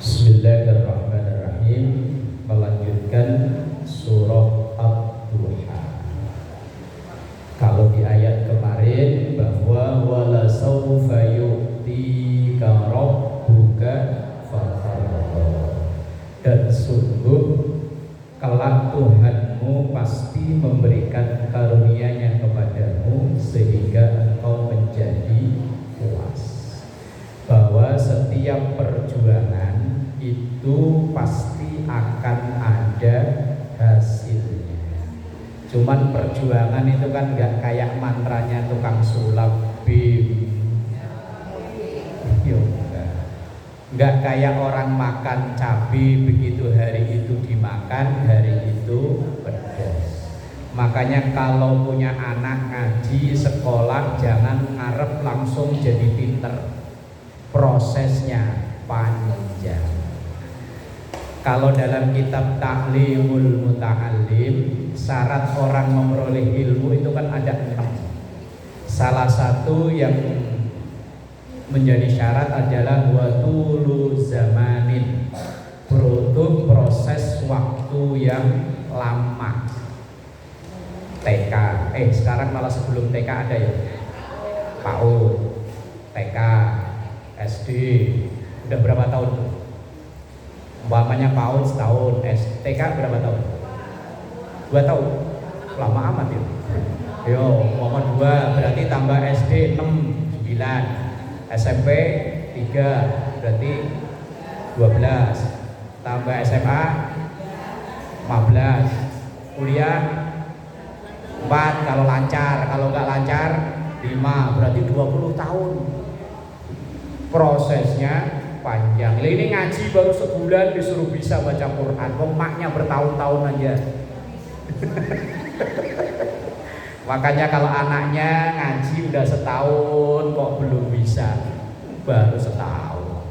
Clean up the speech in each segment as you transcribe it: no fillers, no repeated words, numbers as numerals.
Bismillahirrahmanirrahim. Melanjutkan surah Ad-Duha. Kalau di ayat kemarin bahwa wala sawfa yu'tika rabbuka fatarda, dan sungguh kelak Tuhanmu pasti memberikan karunia-Nya kepadamu sehingga engkau menjadi puas. Bahwa setiap perjuangan itu pasti akan ada hasilnya. Cuman perjuangan itu kan gak kayak mantranya tukang sulap bim. Gak kayak orang makan cabai begitu hari itu dimakan, hari itu pedas. Makanya kalau punya anak ngaji sekolah jangan ngarep langsung jadi pinter. Prosesnya panjang. Kalau dalam kitab Ta'limul Muta'allim, syarat orang memperoleh ilmu itu kan ada 6. Salah satu yang menjadi syarat adalah watulu zamanin, butuh proses waktu yang lama. TK, sekarang malah sebelum TK ada ya, PAUD, TK, SD, udah berapa tahun? Umpamanya PAUD setahun, TK berapa tahun? 2 tahun, lama amat ya. Yo, umpama 2 berarti tambah SD 6, 9, SMP 3 berarti 12, tambah SMA 15, kuliah 4 kalau lancar, kalau nggak lancar 5, berarti 20 tahun. Prosesnya panjang. Ini ngaji baru sebulan disuruh bisa baca Quran, maknya bertahun-tahun aja. Makanya kalau anaknya ngaji udah setahun kok belum bisa, baru setahun.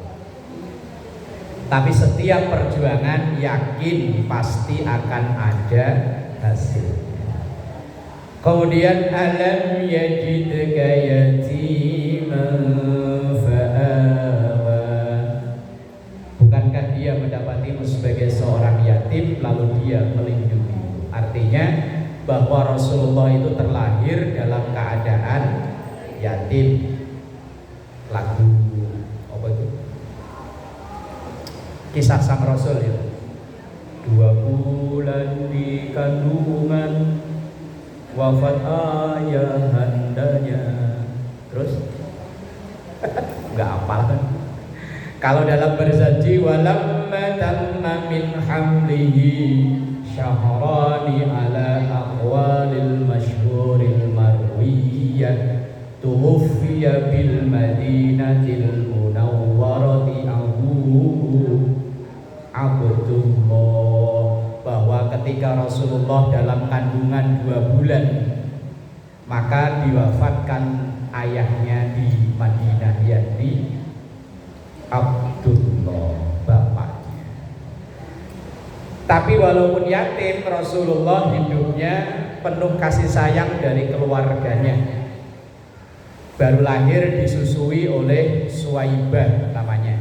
Tapi setiap perjuangan yakin pasti akan ada hasilnya. Kemudian alam yajidka yatiman fa'awa, bukankah dia mendapatimu sebagai seorang yatim lalu dia melindungi. Artinya bahwa Rasulullah itu terlahir dalam keadaan yatim. Lagu apa itu? Kisah sang Rasul itu 2 bulan di kandungan, wafat ayahandanya. Terus nggak hafal kan? Kalau dalam berjanji walamma tamma min hamlihi syahrani ala aqwalil masyhuril marwiyah tuwfiya bil madinatil munawwarati Abdullah, bahwa ketika Rasulullah dalam kandungan 2 bulan maka diwafatkan ayahnya di Madinah, yakni Abdullah bapaknya. Tapi walaupun yatim, Rasulullah hidupnya penuh kasih sayang dari keluarganya. Baru lahir disusui oleh Suwaibah namanya.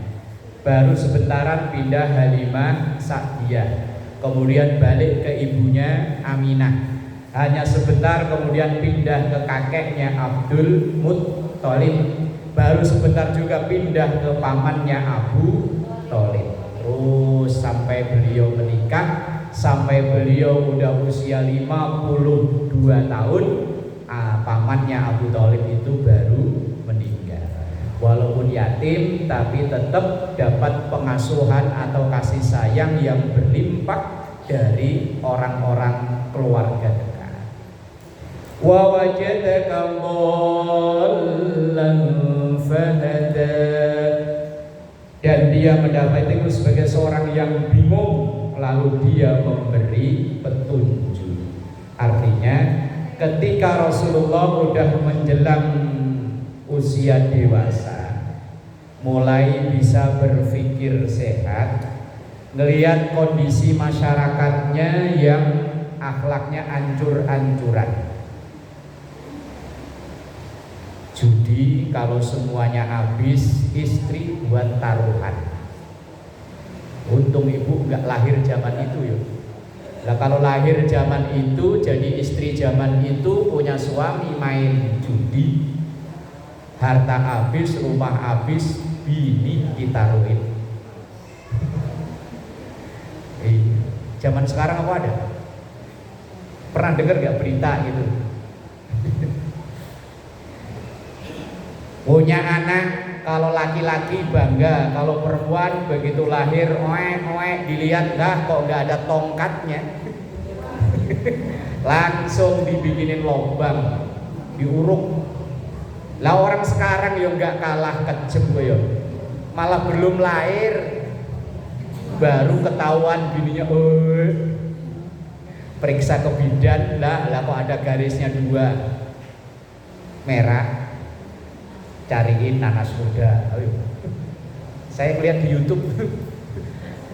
Baru sebentaran pindah Halimah Sa'diyah, kemudian balik ke ibunya Aminah. Hanya sebentar kemudian pindah ke kakeknya Abdul Muttalib. Baru sebentar juga pindah ke pamannya Abu Thalib. Terus sampai beliau menikah, sampai beliau udah usia 52 tahun, pamannya Abu Thalib itu baru meninggal. Walaupun yatim tapi tetap dapat pengasuhan atau kasih sayang yang berlimpah dari orang-orang keluarga dekat. Wa wajadaka dhallan fahada, dan dia mendapatimu sebagai seorang yang bingung lalu dia memberi petunjuk. Artinya ketika Rasulullah sudah menjelang usia dewasa, mulai bisa berpikir sehat, ngelihat kondisi masyarakatnya yang akhlaknya ancur-ancuran. Judi kalau semuanya habis, istri buat taruhan. Untung ibu nggak lahir zaman itu ya. Nah kalau lahir zaman itu, jadi istri zaman itu, punya suami main judi, harta habis, rumah habis, bini ditaruhin. Zaman sekarang apa ada? Pernah dengar gak berita gitu? Punya anak, kalau laki-laki bangga, kalau perempuan begitu lahir, dilihat, dah kok gak ada tongkatnya. Langsung dibikinin lubang, diuruk. Lah orang sekarang yang gak kalah kejem ya, malah belum lahir baru ketahuan bininya, periksa ke bidan, lah kok ada garisnya 2 merah, cariin nanas muda. Ayo. Saya lihat di YouTube,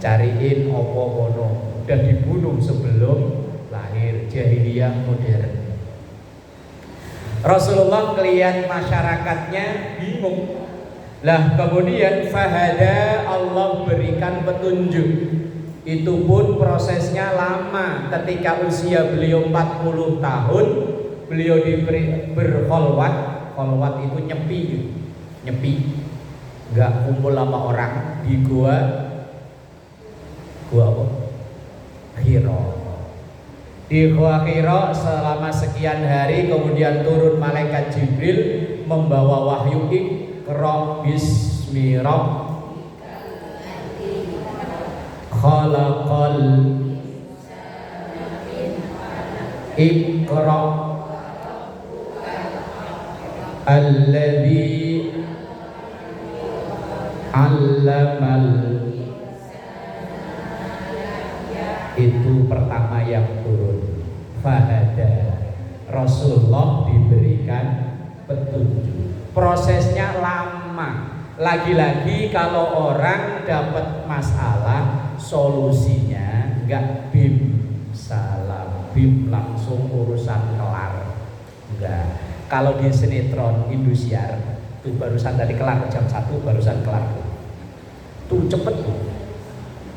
cariin opo kono, dan dibunuh sebelum lahir, jahiliyah modern. Rasulullah melihat masyarakatnya bingung. Lah kemudian fahada, Allah berikan petunjuk. Itu pun prosesnya lama. Ketika usia beliau 40 tahun, beliau diberi berkholwat. Kholwat itu nyepi, nggak kumpul sama orang di gua apa? Hira. Di gua Hira selama sekian hari, kemudian turun malaikat Jibril membawa wahyu Iqra bismi khalaqal Iqra alladzi 'allamal. Itu pertama yang turun. Fahada, Rasulullah diberikan petunjuk. Prosesnya lama. Lagi-lagi kalau orang dapat masalah, solusinya enggak bim salam, bim langsung urusan kelar. Enggak. Kalau di sinetron Indosiar itu barusan tadi kelar, jam 1 barusan kelar. Tuh cepet tuh.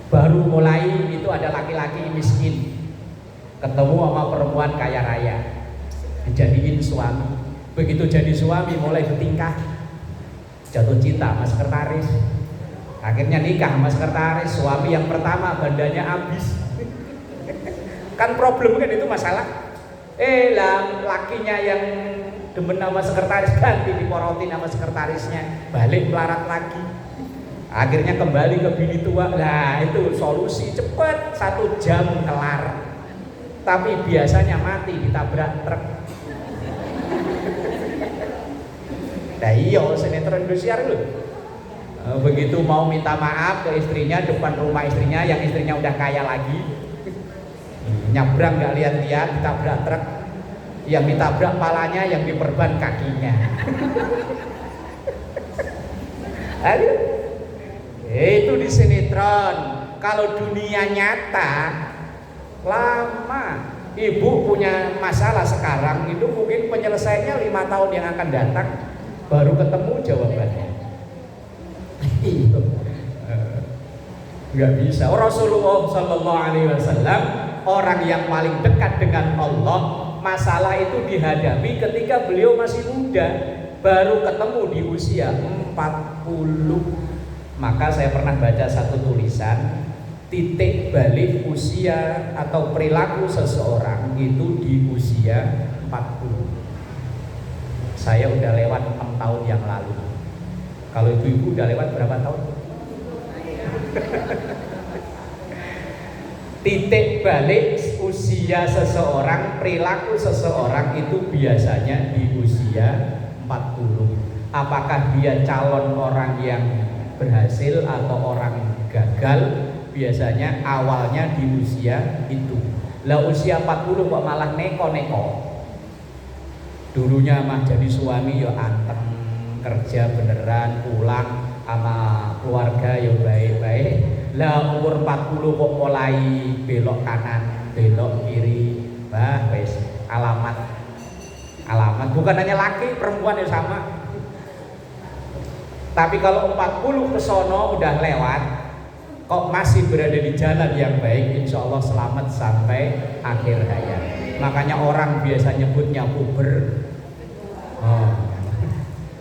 Baru mulai itu ada laki-laki miskin ketemu sama perempuan kaya raya, dijadiin suami. Begitu jadi suami mulai bertingkah, jatuh cinta sama sekretaris, akhirnya nikah sama sekretaris. Suami yang pertama bandanya habis. Kan problem kan itu masalah. Lah lakinya yang demen sama sekretaris ganti diporotin sama sekretarisnya, balik melarat lagi. Akhirnya kembali ke bini tua. Nah itu solusi cepet, 1 jam kelar. Tapi biasanya mati ditabrak truk. Nah iya sinetron Indosiar loh. Begitu mau minta maaf ke istrinya depan rumah istrinya, yang istrinya udah kaya lagi, nyabrang nggak lihat-lihat ditabrak truk. Yang ditabrak palanya, yang diperban kakinya. Aduh. Itu di sinetron. Kalau dunia nyata lama. Ibu punya masalah sekarang itu mungkin penyelesaiannya 5 tahun yang akan datang baru ketemu jawabannya. Nggak bisa. Rasulullah Shallallahu Alaihi Wasallam orang yang paling dekat dengan Allah, masalah itu dihadapi ketika beliau masih muda, baru ketemu di usia 40. Maka saya pernah baca satu tulisan, titik balik usia atau perilaku seseorang itu di usia 40. Saya udah lewat 6 tahun yang lalu. Kalau ibu-ibu udah lewat berapa tahun? Titik balik usia seseorang, perilaku seseorang itu biasanya di usia 40. Apakah dia calon orang yang berhasil atau orang gagal? Biasanya awalnya di usia itu. Lah usia 40 kok malah neko-neko. Dulunya mah jadi suami ya anteng, kerja beneran, pulang sama keluarga ya baik-baik. Lah umur 40 kok mulai belok kanan, belok kiri. Bah wes alamat bukan hanya laki, perempuan ya sama. Tapi kalau 40 ke sono udah lewat, kok masih berada di jalan yang baik, insya Allah selamat sampai akhir hayat. Makanya orang biasa nyebutnya puber.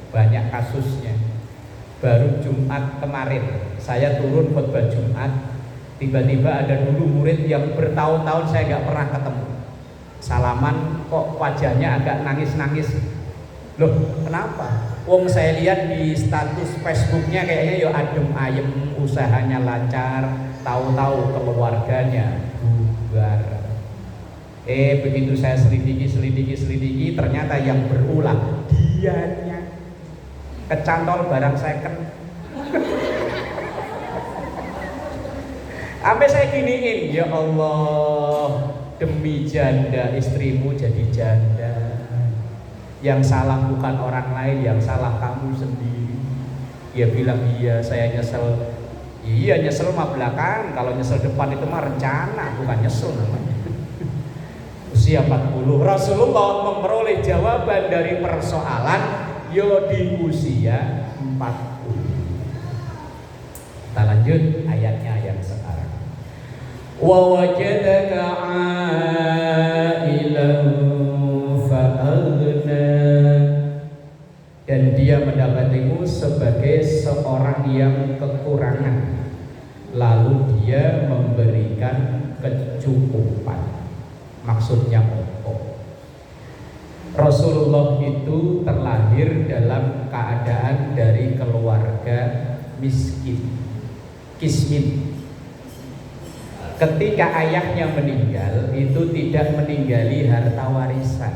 Banyak kasusnya. Baru Jumat kemarin saya turun khotbah Jumat, tiba-tiba ada dulu murid yang bertahun-tahun saya nggak pernah ketemu. Salaman kok wajahnya agak nangis-nangis. Loh kenapa? Wong saya lihat di status Facebooknya kayaknya ya adem ayem, usahanya lancar, tahu-tahu keluarganya bubar. Begitu saya selidiki, ternyata yang berulang dianya kecantol barang second. Sampai saya giniin, ya Allah, demi janda istrimu jadi janda. Yang salah bukan orang lain, yang salah kamu sendiri. Dia bilang iya, saya nyesel. Iya nyesel mah belakang, kalau nyesel depan itu mah rencana, bukan nyesel namanya. Usia 40, Rasulullah memperoleh jawaban dari persoalan yo di usia 40. Kita lanjut ayatnya yang sekarang. Wa wajadaka 'ailan fa'aghna, dan dia mendapatimu sebagai seorang yang kekurangan, lalu dia memberikan kecukupan. Maksudnya apa? Rasulullah itu terlahir dalam keadaan dari keluarga miskin, kismin. Ketika ayahnya meninggal, itu tidak meninggali harta warisan,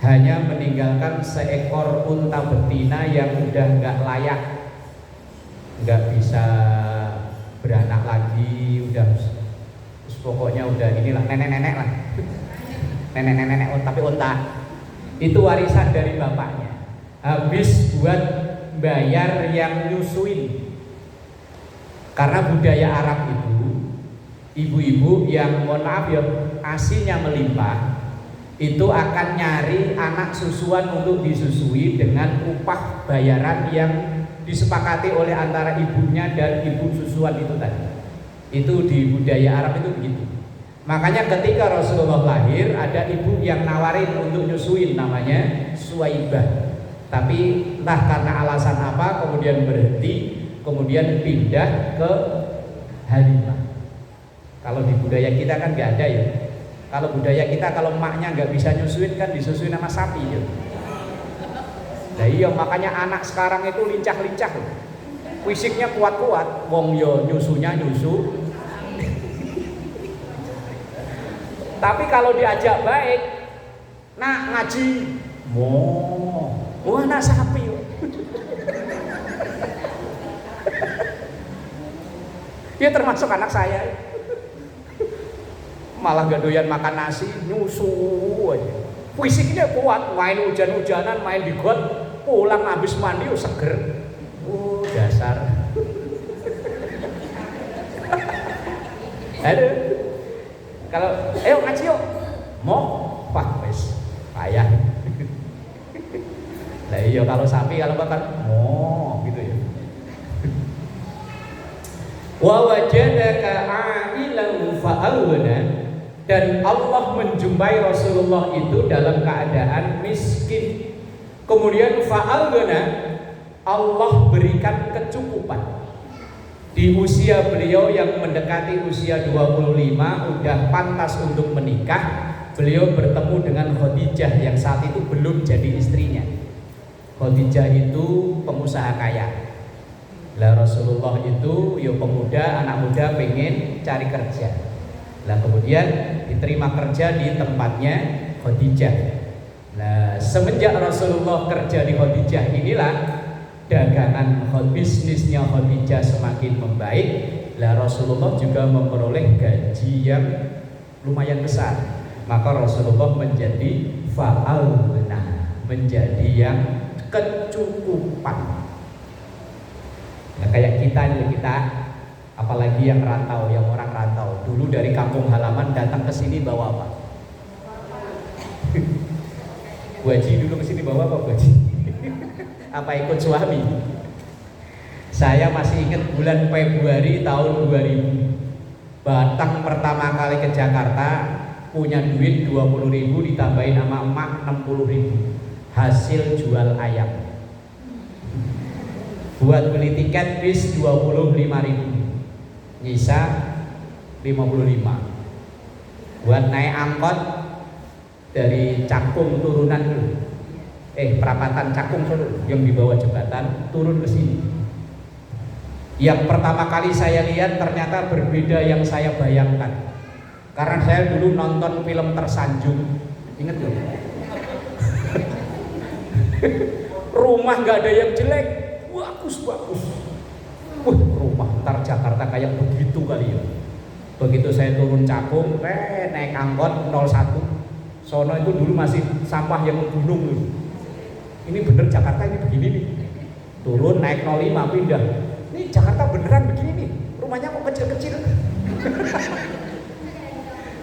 hanya meninggalkan seekor unta betina yang udah nggak layak, nggak bisa beranak lagi, udah pokoknya udah inilah nenek-nenek lah, nenek-nenek tapi unta. Itu warisan dari bapaknya, habis buat bayar yang nyusuin. Karena budaya Arab itu ibu-ibu yang mohon maaf ya asinya melimpah itu akan nyari anak susuan untuk disusui dengan upah bayaran yang disepakati oleh antara ibunya dan ibu susuan itu tadi. Itu di budaya Arab itu begitu. Makanya ketika Rasulullah lahir, ada ibu yang nawarin untuk nyusuin, namanya Suwaibah. Tapi entah karena alasan apa kemudian berhenti, kemudian pindah ke Halimah. Kalau di budaya kita kan nggak ada ya. Kalau budaya kita kalau emaknya nggak bisa nyusuin kan disusuin sama sapi ya. Nah iya, makanya anak sekarang itu lincah-lincah, fisiknya kuat-kuat, wong yo nyusunya nyusu. Tapi kalau diajak baik, nak ngaji, wah anak sapi. Dia termasuk anak saya. Malah gak doyan makan nasi, nyusu aja. Fisiknya kuat, main hujan-hujanan, main di got, pulang habis mandi seger. Dasar. Aduh. Kalau ayo ngaji yuk, mau pak wes payah. Lah iya kalau sapi kalau bakar mau gitu ya. Wa wajadaka 'ailan fa'aghna, dan Allah menjumpai Rasulullah itu dalam keadaan miskin. Kemudian fa'aghna, Allah berikan kecukupan. Di usia beliau yang mendekati usia 25, udah pantas untuk menikah, beliau bertemu dengan Khadijah yang saat itu belum jadi istrinya. Khadijah itu pengusaha kaya. Lah Rasulullah itu ya pemuda, anak muda pengen cari kerja. Lah kemudian diterima kerja di tempatnya Khadijah. Nah semenjak Rasulullah kerja di Khadijah inilah dagangan bisnisnya Khadijah semakin membaik. Lah Rasulullah juga memperoleh gaji yang lumayan besar. Maka Rasulullah menjadi fa'alna, menjadi yang kecukupan. Nah kayak kita apalagi yang rantau, yang orang rantau, dulu dari kampung halaman datang ke sini bawa apa? Bu Haji dulu ke sini bawa apa Bu Haji? Apa ikut suami? Saya masih ingat bulan Februari tahun 2000, Batang pertama kali ke Jakarta, punya duit 20.000 ditambahin sama emak 60.000, hasil jual ayam. Buat beli tiket bis 25.000, nyisa 55. Buat naik angkot dari Cakung turunan dulu, perapatan Cakung yang di bawah jembatan turun ke sini. Yang pertama kali saya lihat ternyata berbeda yang saya bayangkan. Karena saya dulu nonton film Tersanjung, ingat gak? Rumah gak ada yang jelek, bagus-bagus. Rumah ntar Jakarta kayak begitu kali ya. Begitu saya turun Cakung, naik angkot 01, sono itu dulu masih sampah yang gunung. Ini bener Jakarta ini begini nih. Turun naik 05 pindah. Ini Jakarta beneran begini nih. Rumahnya kok kecil-kecil.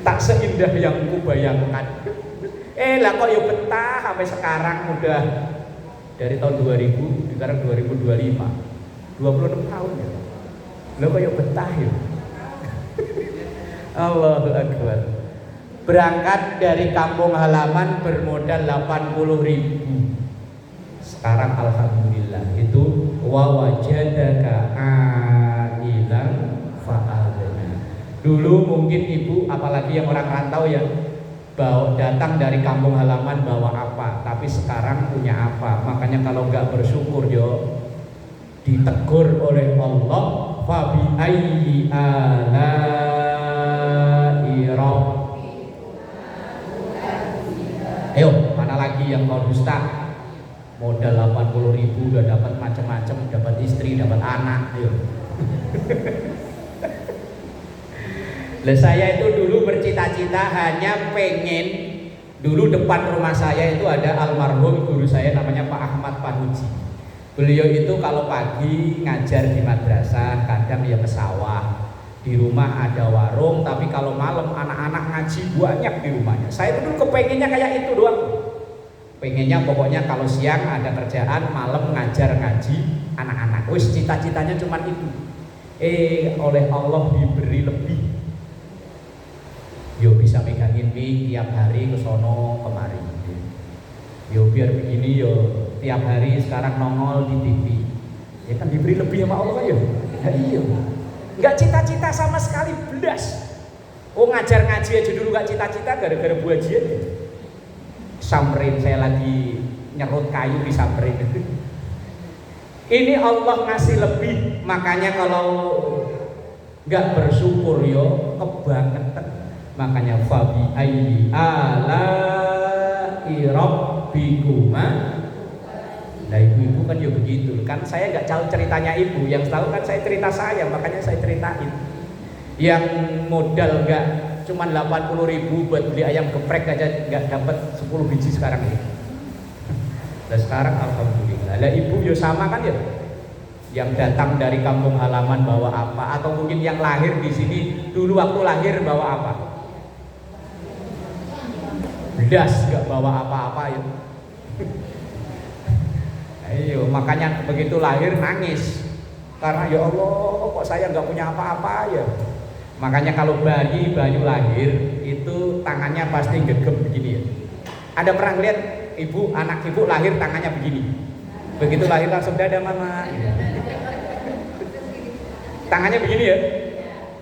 Tak seindah yang ku bayangkan. Lah kok ya betah sampai sekarang udah dari tahun 2000, sekarang 2025. 26 tahun ya. Lah kok ya betah ya. Allahu Akbar. Berangkat dari kampung halaman bermodal 80.000. Sekarang alhamdulillah itu wa wajadaka ailan fa'adana. Dulu mungkin ibu, apalagi yang orang rantau ya, datang dari kampung halaman bawa apa, tapi sekarang punya apa. Makanya kalau nggak bersyukur yo ditegur oleh Allah, fa bi ayyi ala'i ayo, mana lagi yang kau dusta? Modal 80.000 udah dapat macam-macam, dapat istri, dapat anak, ayo. Lah saya itu dulu bercita-cita hanya pengen, dulu depan rumah saya itu ada almarhum guru saya namanya Pak Ahmad Panuji. Beliau itu kalau pagi ngajar di madrasah, kadang ya ke sawah. Di rumah ada warung, tapi kalau malam anak-anak ngaji banyak di rumahnya. Saya itu dulu kepengennya kayak itu doang. Pengennya pokoknya kalau siang ada kerjaan, malam ngajar ngaji anak-anak. Wis cita-citanya cuma itu. Oleh Allah diberi lebih. Yo bisa megangin mic tiap hari ke sono kemari. Yo biar begini yo tiap hari sekarang nongol di TV. Ya kan diberi lebih sama Allah ya. Iya. Enggak cita-cita sama sekali belas. Ngajar ngaji aja dulu enggak cita-cita gara-gara Bu Haji aja. Samperin saya lagi nyerut kayu disamperin. Ini Allah ngasih lebih, makanya kalau nggak bersyukur yo kebangetan. Makanya fabi ayyi ala'i rabbikuma. Nah ibu-ibu kan ya begitu kan, saya nggak tahu ceritanya ibu, yang tahu kan saya cerita saya, makanya saya ceritain. Yang modal nggak cuman 80.000 buat beli ayam geprek aja nggak dapat 10 biji sekarang ini. Dan sekarang alhamdulillah. Lah ibu yo sama kan ya, yang datang dari kampung halaman bawa apa, atau mungkin yang lahir di sini dulu waktu lahir bawa apa? Belas, nggak bawa apa-apa ya. Ayo, makanya begitu lahir nangis karena ya Allah kok saya nggak punya apa-apa ya. Makanya kalau bayi lahir itu tangannya pasti gegem begini ya. Ada pernah lihat ibu, anak ibu lahir tangannya begini. Begitu lahir langsung dadah mama. Tangannya begini ya.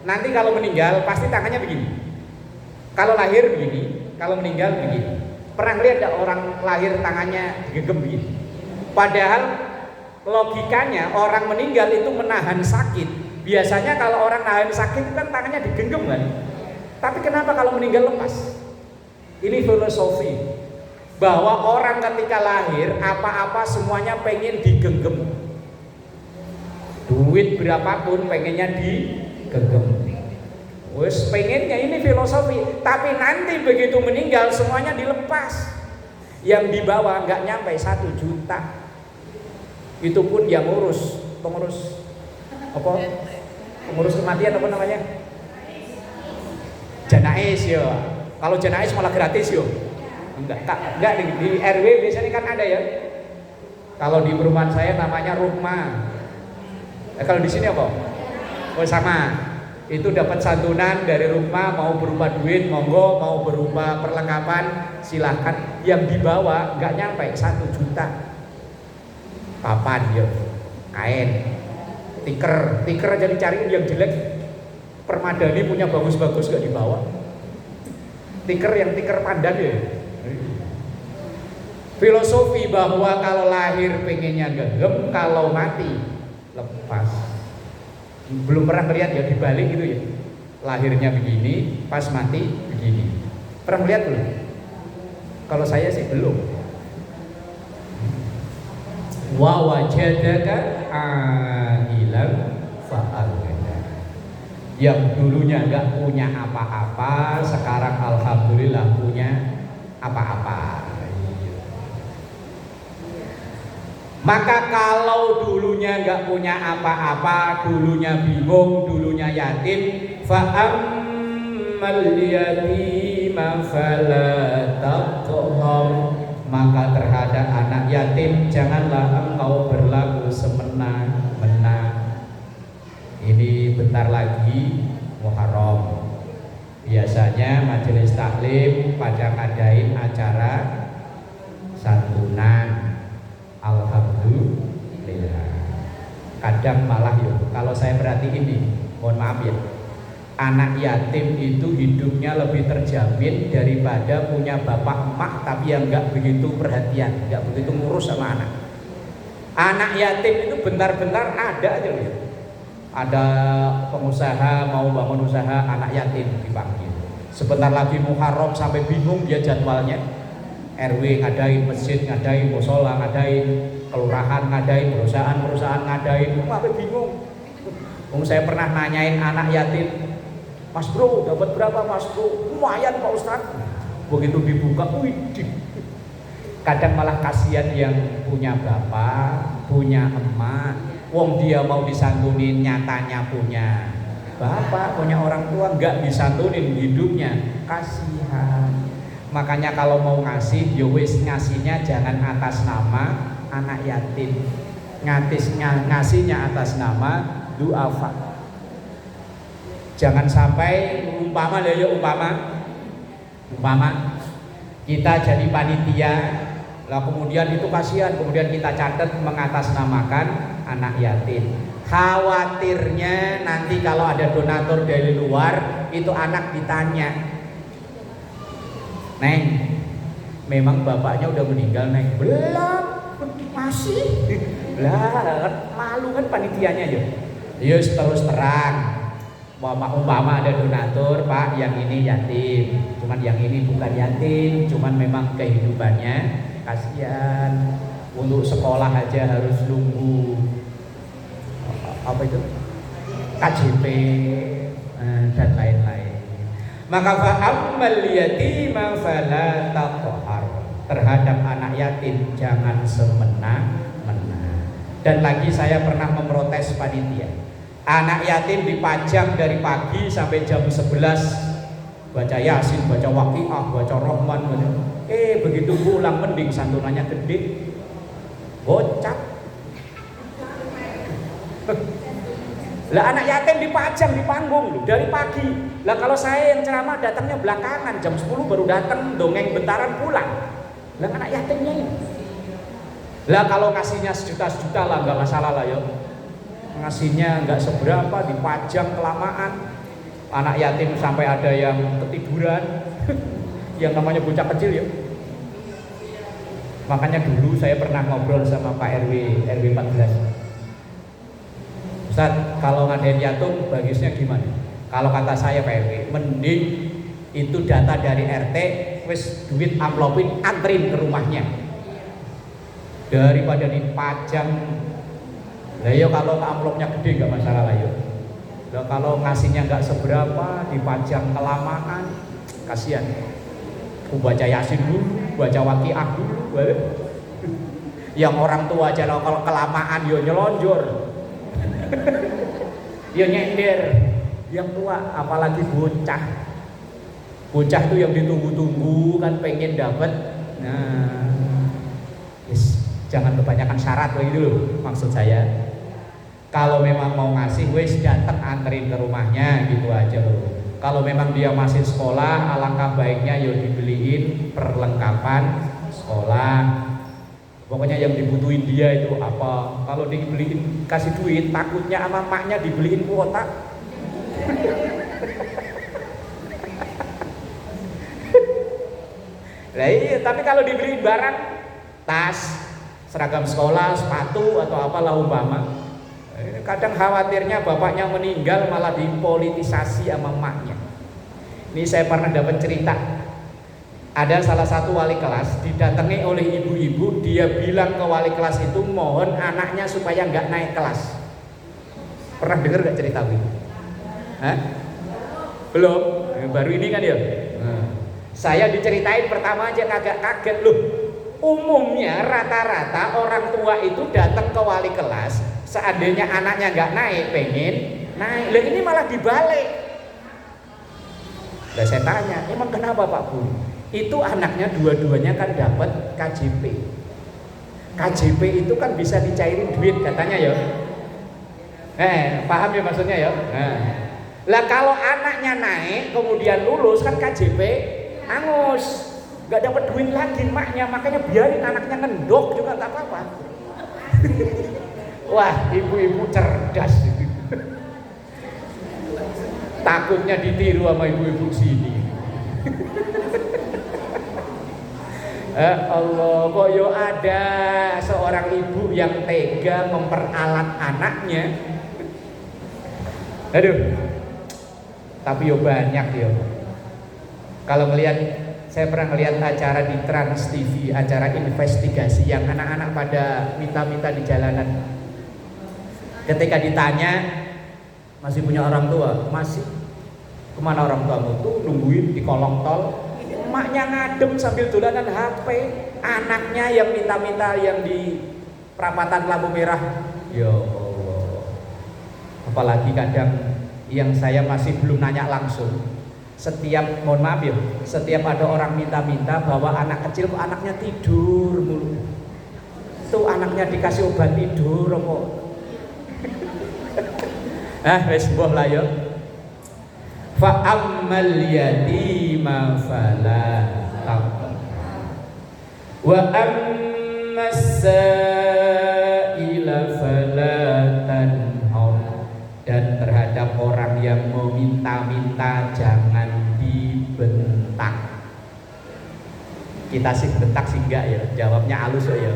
Nanti kalau meninggal pasti tangannya begini. Kalau lahir begini, kalau meninggal begini. Pernah lihat ada orang lahir tangannya gegem begini. Padahal logikanya orang meninggal itu menahan sakit. Biasanya kalau orang nahan sakit kan tangannya digenggam kan. Tapi kenapa kalau meninggal lepas? Ini filosofi bahwa orang ketika lahir apa-apa semuanya pengen digenggam. Duit berapapun pengennya digenggam. Wes pengennya, ini filosofi. Tapi nanti begitu meninggal semuanya dilepas. Yang dibawa nggak nyampe 1 juta. Itu pun yang pengurus apa? Pengurus kematian apa namanya? Janais ya. Kalau janais malah gratis yo. Enggak di RW biasanya kan ada ya. Kalau di perumahan saya namanya rumah. Kalau di sini apa? Oh sama. Itu dapat santunan dari rumah, mau berupa duit monggo, mau berupa perlengkapan silahkan. Yang dibawa nggak nyampe 1 juta. Papan ya, kain, tiker aja dicariin yang jelek. Permadani punya bagus-bagus gak dibawa. Tiker pandan ya. Filosofi bahwa kalau lahir pengennya genggam, kalau mati lepas. Belum pernah melihat ya dibalik gitu ya. Lahirnya begini, pas mati begini. Pernah melihat belum? Kalau saya sih belum. Wa wajadaka ailan fa'aghnaa. Yang dulunya enggak punya apa-apa, sekarang alhamdulillah punya apa-apa. Maka kalau dulunya nggak punya apa-apa, dulunya bingung, dulunya yatim, fa'ammal yatima fala taqhar, maka terhadap anak yatim janganlah engkau berlaku semena-mena. Ini bentar lagi Muharram. Biasanya majelis taklim pada ngadain acara santunan. Alhamdulillah. Kadang malah yuk, kalau saya perhatiin nih, mohon maaf ya, anak yatim itu hidupnya lebih terjamin daripada punya bapak emak tapi yang nggak begitu perhatian, nggak begitu ngurus sama anak. Anak yatim itu bentar-bentar ada aja loh. Ada pengusaha mau bangun usaha, anak yatim dipanggil. Sebentar lagi Muharram sampai bingung dia jadwalnya. RW ngadain, masjid ngadain, musola ngadain, kelurahan ngadain, perusahaan ngadain, sampai bingung. Saya pernah nanyain anak yatim, Mas bro dapat berapa Mas bro? Lumayan Pak Ustadz. Begitu dibuka, wih. Kadang malah kasihan yang punya bapak, punya emak. Wong dia mau disantunin, nyatanya punya bapak, punya orang tua, nggak disantunin hidupnya, kasihan. Makanya kalau mau ngasih, ya wis ngasihnya jangan atas nama anak yatim. Ngasihnya atas nama duafa. Jangan sampai umpama kita jadi panitia, lah kemudian itu kasihan, kemudian kita catat mengatasnamakan anak yatim. Khawatirnya nanti kalau ada donatur dari luar, itu anak ditanya, Neng, memang bapaknya udah meninggal Neng? Belum, masih. Lah, malu kan panitianya ya. Yus terus terang. Umpama ada donatur, Pak, yang ini yatim, cuman yang ini bukan yatim, cuman memang kehidupannya kasihan. Untuk sekolah aja harus nunggu apa itu? KJP dan lain-lain. Maka fa'ammal yatima fala taqhar, terhadap anak yatim jangan semena-mena. Dan lagi saya pernah memprotes panitia, anak yatim dipajang dari pagi sampai jam 11 baca Yasin, baca Waqiah, baca Rahman, begitu pulang mending santunannya gede, bocah. Lah anak yatim dipajang di panggung loh dari pagi. Lah kalau saya yang ceramah datangnya belakangan, jam 10 baru datang, dongeng bentaran pulang. Lah anak yatimnya ini. Lah kalau kasihnya sejuta-sejuta lah nggak masalah lah ya. Ngasihnya nggak seberapa, dipajang kelamaan. Anak yatim sampai ada yang ketiduran. Yang namanya bocah kecil ya. Makanya dulu saya pernah ngobrol sama Pak RW 14. Ustaz, kalau ngadain yatim bagusnya gimana? Kalau kata saya Pak RW, mending itu data dari RT, wis duit amplopin, anterin ke rumahnya daripada dipajang. Lah yo kalau amplopnya gede nggak masalah lah yo. Lah kalau ngasihnya nggak seberapa, dipajang kelamaan, kasihan. Aku baca Yasin dulu, baca Waqiah dulu, yang orang tua aja kalau kelamaan yo nyelonjor. Dia nyender, yang tua apalagi bocah. Bocah tuh yang ditunggu-tunggu kan pengen dapat. Nah, jangan kebanyakan syarat begitu loh maksud saya. Kalau memang mau ngasih, wes datang anterin ke rumahnya gitu aja loh. Kalau memang dia masih sekolah, alangkah baiknya yo dibeliin perlengkapan sekolah. Pokoknya yang dibutuhin dia itu apa. Kalau dibeliin kasih duit, takutnya sama maknya dibeliin kuota. Lah iya, tapi kalau dibeliin barang, tas, seragam sekolah, sepatu atau apalah umpama, kadang khawatirnya bapaknya meninggal malah dipolitisasi sama emaknya. Ini saya pernah dapat cerita. Ada salah satu wali kelas didatangi oleh ibu-ibu, dia bilang ke wali kelas itu mohon anaknya supaya nggak naik kelas. Pernah dengar nggak cerita ini? Hah? Belum? Baru ini kan ya? Saya diceritain pertama aja kagak kaget loh. Umumnya rata-rata orang tua itu datang ke wali kelas, seandainya anaknya nggak naik, pengen naik. Lah ini malah dibalik. Lah saya tanya, emang kenapa Pak Bu? Itu anaknya dua-duanya kan dapat KJP. KJP itu kan bisa dicairin duit katanya ya. Paham ya maksudnya ya? Lah kalau anaknya naik kemudian lulus kan KJP angus, nggak dapat duit lagi maknya, makanya biarin anaknya ngendok juga nggak apa-apa. Wah, ibu-ibu cerdas. Takutnya ditiru sama ibu-ibu sini. Allah, kok yo ada seorang ibu yang tega memperalat anaknya. Aduh, tapi yo banyak yo. Kalau melihat, saya pernah melihat acara di Trans TV, acara investigasi yang anak-anak pada minta-minta di jalanan. Ketika ditanya, masih punya orang tua? Masih. Kemana orang tuamu? Tuh nungguin di kolong tol. Emaknya ngadem sambil dolanan HP, anaknya yang minta-minta yang di perapatan lampu merah. Ya Allah. Apalagi kadang yang saya masih belum nanya langsung. Setiap, mohon maaf ya, setiap ada orang minta-minta bawa anak kecil, kok anaknya tidur mulu. Tuh anaknya dikasih obat tidur kok. Wes mbah lah ya. Fa ammal yatima fala taqhar wa ammas sa'ila fala tanhar. Dan terhadap orang yang meminta-minta jangan dibentak. Kita sih bentak sih enggak ya, jawabnya halus ya.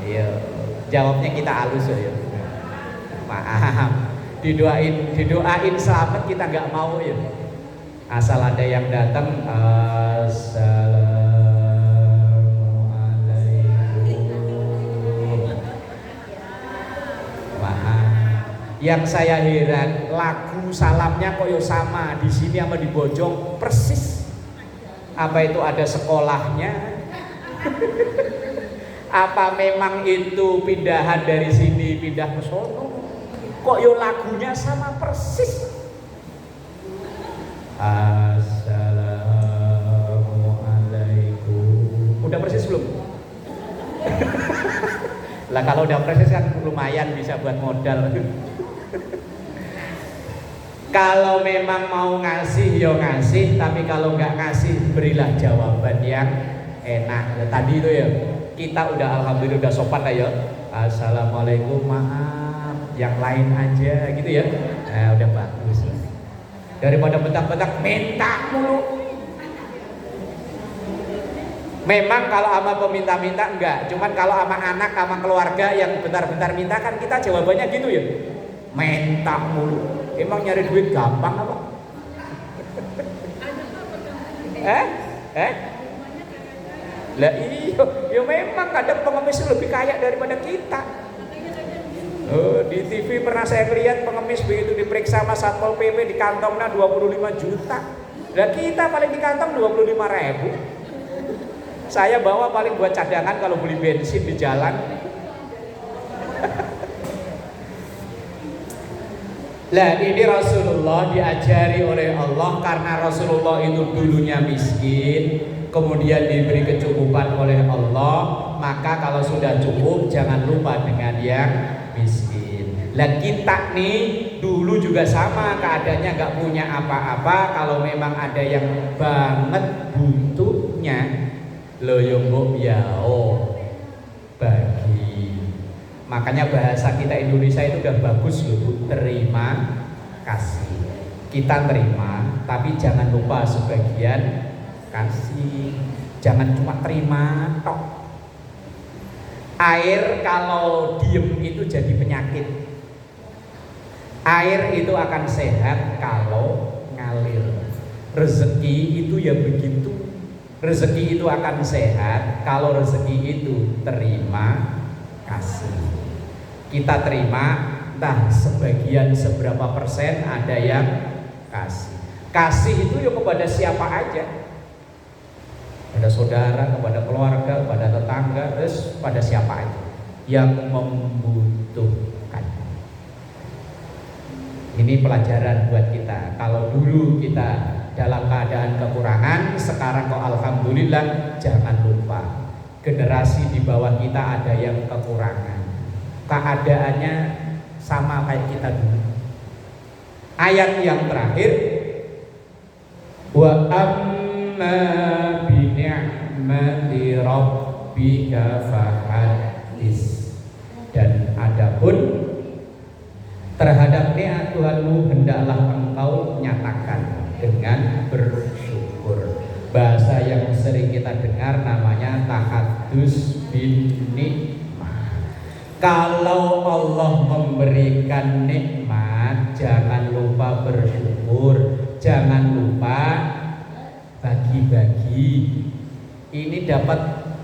Iya, jawabnya kita halus ya. Maaf, didoain selamat kita nggak mau ya. Asal ada yang datang, assalamualaikum. Maaf. Yang saya heran, lagu salamnya kok yo sama di sini sama di Bojong persis. Apa itu ada sekolahnya? Apa memang itu pindahan dari sini pindah ke sono? Kok yo lagunya sama persis. Assalamualaikum. Udah persis belum? Lah kalau udah persis kan lumayan bisa buat modal. Kalau memang mau ngasih yo ngasih, tapi kalau nggak ngasih berilah jawaban yang enak. Nah, tadi itu ya kita udah alhamdulillah udah sopan lah ya. Assalamualaikum, maaf, yang lain aja gitu ya. Nah, udah bagus. Daripada bentak-bentak minta mulu. Memang kalau sama peminta-minta enggak, cuman kalau sama anak, sama keluarga yang bentar-bentar minta kan kita jawabannya gitu ya. Minta mulu. Emang nyari duit gampang apa? Lah iya, ya memang kadang pengemis lebih kaya daripada kita. Di TV pernah saya lihat pengemis begitu diperiksa sama Satpol PP di kantongnya 25 juta. Lah kita paling di kantong 25.000. Saya bawa paling buat cadangan kalau beli bensin di jalan. Lah ini Rasulullah diajari oleh Allah karena Rasulullah itu dulunya miskin, kemudian diberi kecukupan oleh Allah, maka kalau sudah cukup jangan lupa dengan yang miskin. Lah kita nih dulu juga sama keadaannya, nggak punya apa-apa. Kalau memang ada yang banget butuhnya, lo yo mbok yao bagi. Makanya bahasa kita Indonesia itu udah bagus loh Bu, terima kasih. Kita terima, tapi jangan lupa sebagian kasih. Jangan cuma terima tok. Air kalau diem itu jadi penyakit. Air itu akan sehat kalau ngalir. Rezeki itu ya begitu. Rezeki itu akan sehat kalau rezeki itu terima kasih. Kita terima, entah sebagian seberapa persen ada yang kasih. Kasih itu ya kepada siapa aja. Pada saudara, kepada keluarga, kepada tetangga, terus pada siapa aja yang membutuhkan. Ini pelajaran buat kita. Kalau dulu kita dalam keadaan kekurangan, sekarang kok alhamdulillah, jangan lupa generasi di bawah kita ada yang kekurangan. Keadaannya sama kayak kita dulu. Ayat yang terakhir, wa amma bi ni'mati rabbika fahaddits. Dan adapun terhadap nikmat Tuhanmu hendaklah engkau nyatakan dengan bersyukur. Bahasa yang sering kita dengar namanya tahaddus bin nikmah. Kalau Allah memberikan nikmat, jangan lupa bersyukur, jangan lupa bagi-bagi. Ini dapat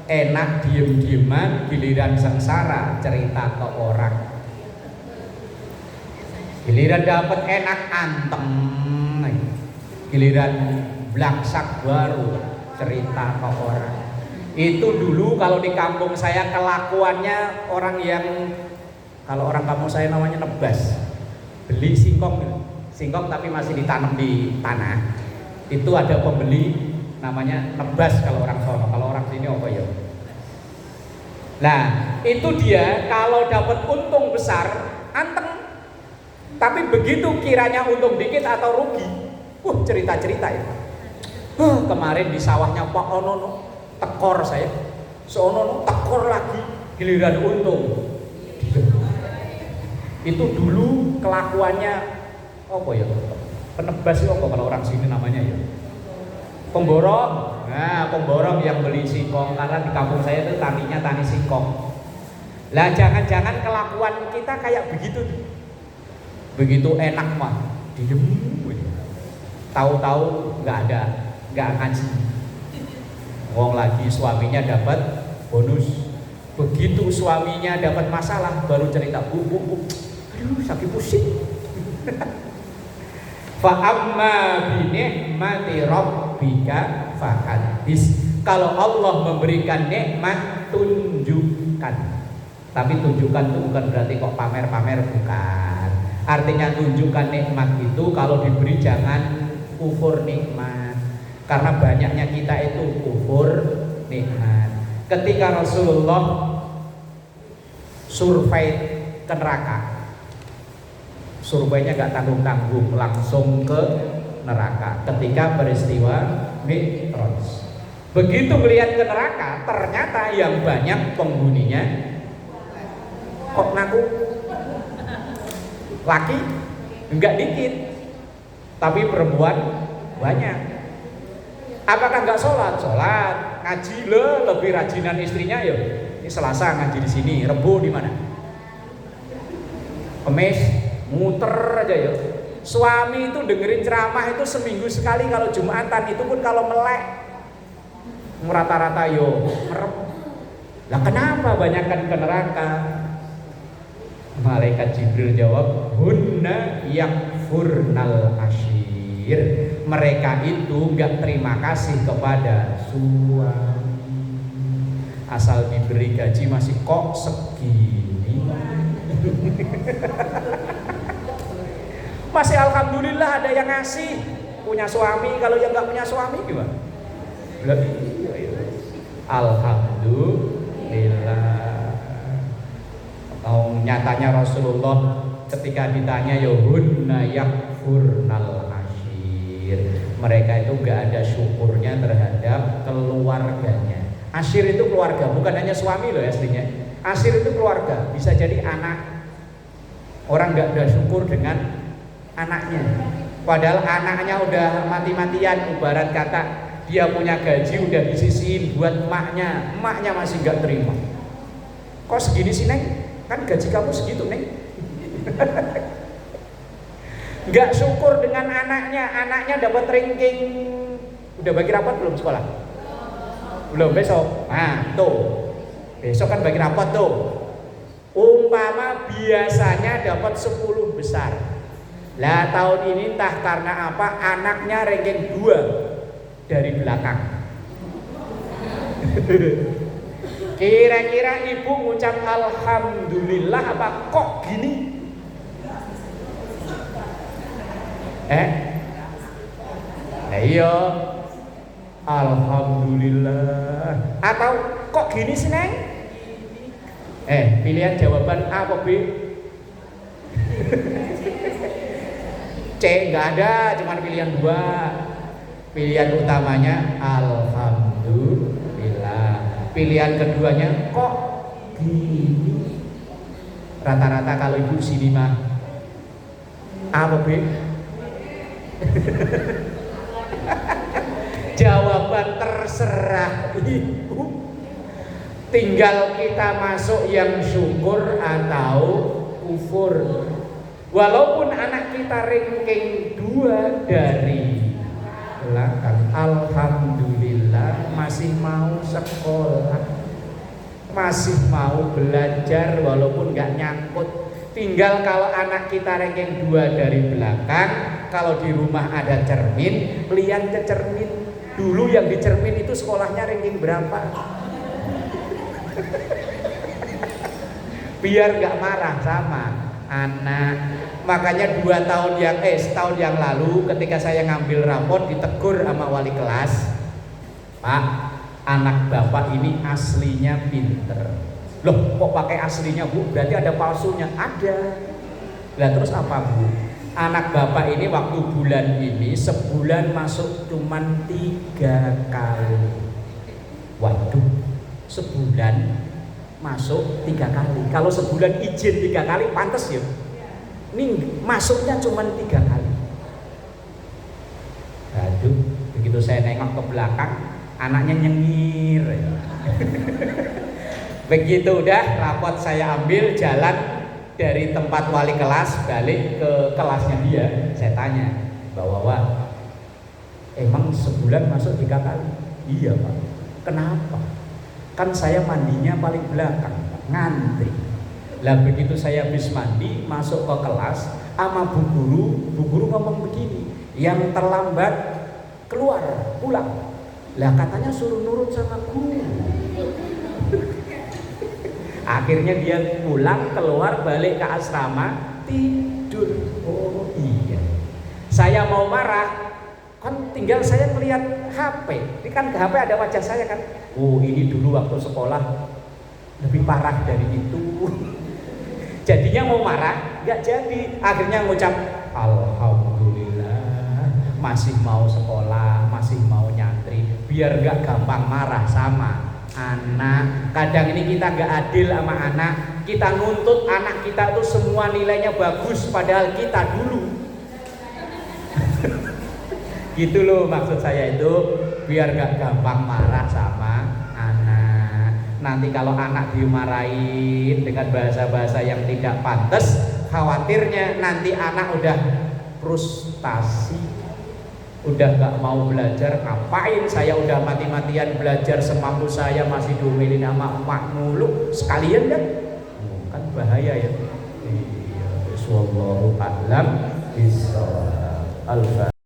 enak diem-dieman, giliran sengsara cerita ke orang. Giliran dapat enak antem, giliran blaksak baru cerita ke orang. Itu dulu kalau di kampung saya kelakuannya orang yang, kalau orang kampung saya namanya nebas, beli singkong tapi masih ditanam di tanah. Itu ada pembeli namanya nebas kalau orang sono, kalau orang sini apa ya? Nah, itu dia kalau dapat untung besar anteng. Tapi begitu kiranya untung dikit atau rugi, cerita-cerita ya. Kemarin di sawahnya Pak Ono tekor saya, seono tekor lagi, giliran untung. Itu dulu kelakuannya apa ya? Penebas itu apa kalau orang sini namanya ya? Pemborong. Nah, pemborong yang beli singkong, karena di kampung saya itu taninya tani singkong. Lah jangan-jangan kelakuan kita kayak begitu. Begitu enak mah diem. Tahu-tahu nggak ngaji. Wong lagi suaminya dapat bonus. Begitu suaminya dapat masalah baru cerita, bu, aduh sakit pusing. Fa amma bi ni'mati rabbika fahaddits. Kalau Allah memberikan nikmat, tunjukkan. Tapi tunjukkan itu bukan berarti kok pamer-pamer, bukan. Artinya tunjukkan nikmat itu kalau diberi jangan kufur nikmat. Karena banyaknya kita itu kufur nikmat. Ketika Rasulullah survei ke neraka, surveinya gak tanggung-tanggung, langsung ke neraka ketika peristiwa Mi'raj. Begitu melihat ke neraka, ternyata yang banyak penghuninya kok ngaku laki enggak dikit, tapi perempuan banyak. Apakah enggak sholat? Sholat, ngaji lebih rajinan istrinya ya. Ini Selasa ngaji di sini, Rebo di mana? Kamis muter aja ya. Suami itu dengerin ceramah itu seminggu sekali, kalau Jumatan itu pun kalau melek rata-rata yo merem. Lah kenapa banyakkan ke neraka? Malaikat Jibril jawab, hunna yakfurnal ashir. Mereka itu gak terima kasih kepada suami. Asal diberi gaji masih kok segini. Masih alhamdulillah ada yang ngasih. Punya suami, kalau yang gak punya suami gimana? Alhamdulillah. nyatanya Rasulullah ketika ditanya yahunna yakfurnal ashir, mereka itu gak ada syukurnya terhadap keluarganya. Ashir itu keluarga, bukan hanya suami loh aslinya. Ashir itu keluarga, bisa jadi anak. Orang gak ada syukur dengan anaknya, padahal anaknya udah mati-matian, ibarat kata dia punya gaji udah disisihin buat emaknya masih gak terima. Kok segini sih Neng? Kan gaji kamu segitu Neng. Gak syukur dengan anaknya dapat ranking. Udah bagi rapat belum sekolah? Belum, besok. Nah tuh, besok kan bagi rapat tuh. Umpama biasanya dapat 10 besar. Lah tahun ini entah karena apa anaknya ranking 2 dari belakang. Kira-kira ibu ngucap alhamdulillah apa kok gini? Iya, alhamdulillah. Atau kok gini sih Neng? Pilihan jawaban A atau B? C nggak ada, cuma pilihan 2. Pilihan utamanya alhamdulillah. Pilihan keduanya kok gini? Rata-rata kalau ibu sini mah A atau B? Jawaban terserah ibu. Tinggal kita masuk yang syukur atau kufur. Walaupun anak kita ranking 2 dari belakang, alhamdulillah masih mau sekolah, masih mau belajar walaupun gak nyangkut. Tinggal kalau anak kita ranking 2 dari belakang, kalau di rumah ada cermin, lihat ke cermin. Dulu yang di cermin itu sekolahnya ranking berapa? Biar gak marah sama anak. Makanya setahun yang lalu ketika saya ngambil rapot ditegur sama wali kelas, Pak, anak bapak ini aslinya pinter. Loh kok pakai aslinya Bu? Berarti ada palsunya? Ada. Lah terus apa Bu? Anak bapak ini waktu bulan ini sebulan masuk cuman 3 kali. Waduh, sebulan masuk 3 kali. Kalau sebulan izin 3 kali pantas ya. Ini masuknya cuma 3 kali. Aduh, begitu saya nengok ke belakang, anaknya nyengir. Begitu udah rapot saya ambil, jalan dari tempat wali kelas balik ke kelasnya dia. Saya tanya, Bapak, emang sebulan masuk 3 kali? Iya Pak. Kenapa? Kan saya mandinya paling belakang, ngantri. Lah begitu saya habis mandi masuk ke kelas sama bu guru ngomong begini, yang terlambat keluar pulang. Lah katanya suruh nurut sama guru. Akhirnya dia pulang, keluar, balik ke asrama, tidur. Oh iya. Saya mau marah, kan tinggal saya melihat HP. Ini kan ke HP ada wajah saya kan. Oh ini dulu waktu sekolah lebih parah dari itu. Jadinya mau marah, nggak jadi. Akhirnya ngucap alhamdulillah, masih mau sekolah, masih mau nyantri, biar nggak gampang marah sama anak. Kadang ini kita nggak adil sama anak. Kita nuntut anak kita tuh semua nilainya bagus, padahal kita dulu. Gitu loh maksud saya itu, biar nggak gampang marah sama anak. Nanti kalau anak dimarahin dengan bahasa-bahasa yang tidak pantas, khawatirnya nanti anak udah frustasi, udah gak mau belajar. Ngapain saya udah mati-matian belajar semampu saya, masih diomelin sama emak mulu sekalian kan? Kan bahaya ya. Iya, wallahu a'lam bishawab.